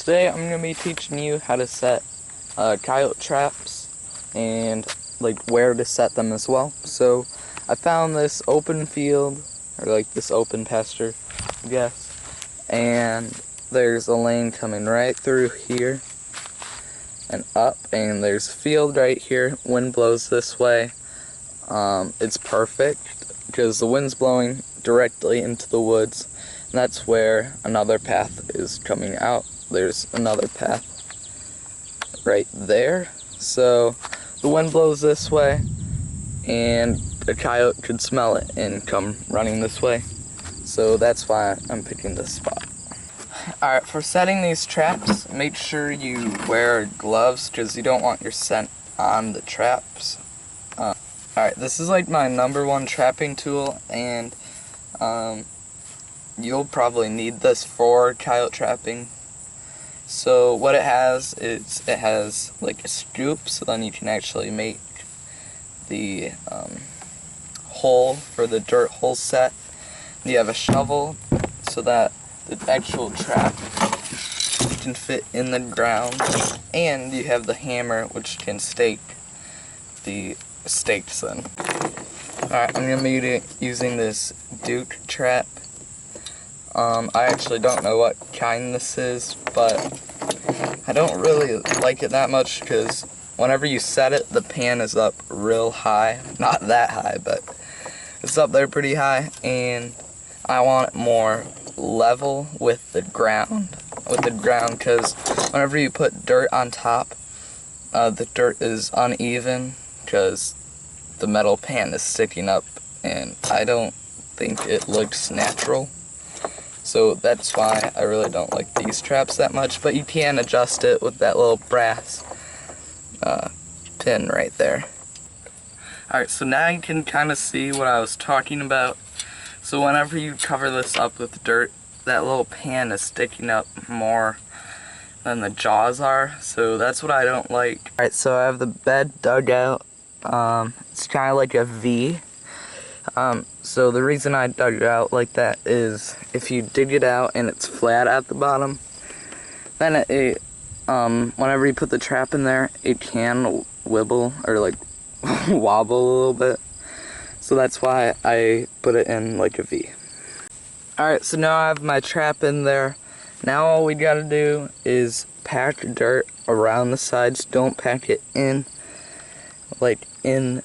Today I'm going to be teaching you how to set coyote traps and like where to set them as well. So I found this open field, or like this open pasture, I guess, and there's a lane coming right through here and up, and there's a field right here. Wind blows this way. It's perfect because the wind's blowing directly into the woods, and that's where another path is coming out. There's another path right there, so the wind blows this way and a coyote could smell it and come running this way, so that's why I'm picking this spot. Alright, for setting these traps, make sure you wear gloves because you don't want your scent on the traps. Alright, this is like my #1 trapping tool, and you'll probably need this for coyote trapping. So what it has is it has like a scoop, so then you can actually make the hole for the dirt hole set. You have a shovel so that the actual trap can fit in the ground, and you have the hammer which can stake the stakes in. Alright, I'm going to be using this Duke trap. I actually don't know what kind this is, but I don't really like it that much because whenever you set it, the pan is up real high. Not that high, but it's up there pretty high, and I want it more level with the ground. Because whenever you put dirt on top, the dirt is uneven because the metal pan is sticking up, and I don't think it looks natural. So that's why I really don't like these traps that much, but you can adjust it with that little brass pin right there. Alright, so now you can kind of see what I was talking about. So whenever you cover this up with dirt, that little pan is sticking up more than the jaws are, so that's what I don't like. Alright, so I have the bed dug out. It's kind of like a V. So the reason I dug it out like that is if you dig it out and it's flat at the bottom, then whenever you put the trap in there, it can wibble or like wobble a little bit. So that's why I put it in like a V. Alright, so now I have my trap in there. Now all we gotta do is pack dirt around the sides. Don't pack it in, like in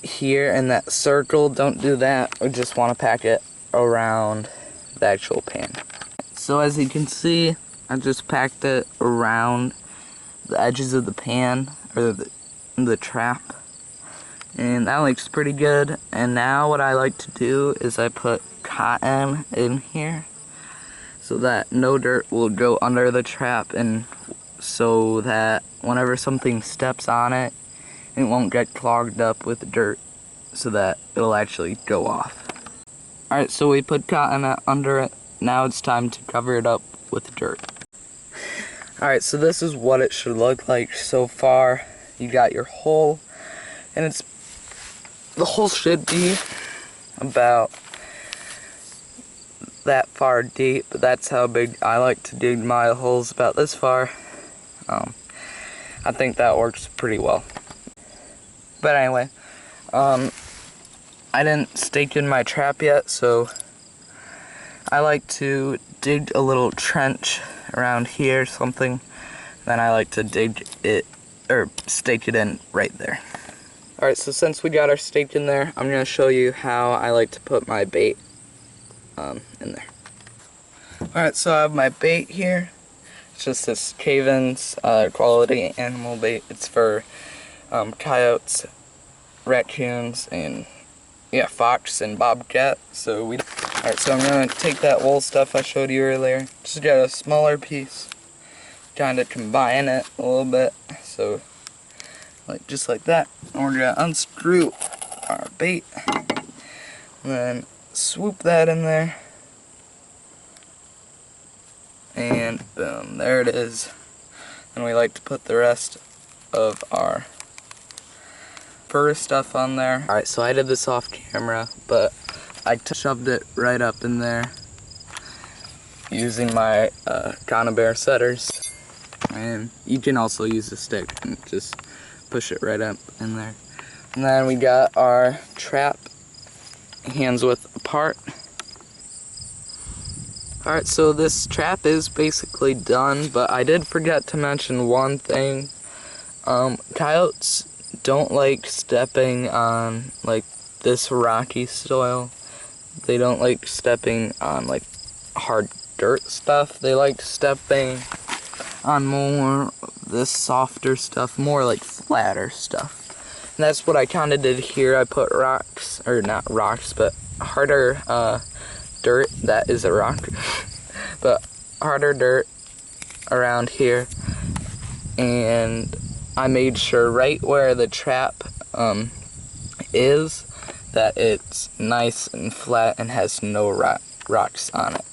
here in that circle. Don't do that. We just want to pack it around the actual pan. So as you can see, I just packed it around the edges of the pan, or the trap, and that looks pretty good. And now what I like to do is I put cotton in here so that no dirt will go under the trap, and so that whenever something steps on it, it won't get clogged up with dirt, so that it'll actually go off. Alright, so we put cotton under it. Now it's time to cover it up with dirt. Alright, so this is what it should look like so far. You got your hole, and the hole should be about that far deep, but that's how big I like to dig my holes, about this far. I think that works pretty well. But anyway, I didn't stake in my trap yet, so I like to dig a little trench around here, something. Then I like to dig it, or stake it in right there. Alright, so since we got our stake in there, I'm going to show you how I like to put my bait in there. Alright, so I have my bait here. It's just this Caven's quality animal bait. It's for coyotes, raccoons, and fox and bobcat. Alright, so I'm gonna take that wool stuff I showed you earlier, just get a smaller piece, kind of combine it a little bit, so just like that. And we're gonna unscrew our bait, and then swoop that in there, and boom, there it is. And we like to put the rest of our fur stuff on there. Alright, so I did this off camera, but I shoved it right up in there. using my conibear setters, and you can also use a stick and just push it right up in there. And then we got our trap hands width apart. Alright, so this trap is basically done, but I did forget to mention one thing. Coyotes don't like stepping on like this rocky soil. They don't like stepping on like hard dirt stuff. They like stepping on more this softer stuff, more like flatter stuff. And that's what I kind of did here. I put rocks, or not rocks, but harder dirt. That is a rock. But harder dirt around here, and I made sure right where the trap is that it's nice and flat and has no rocks on it.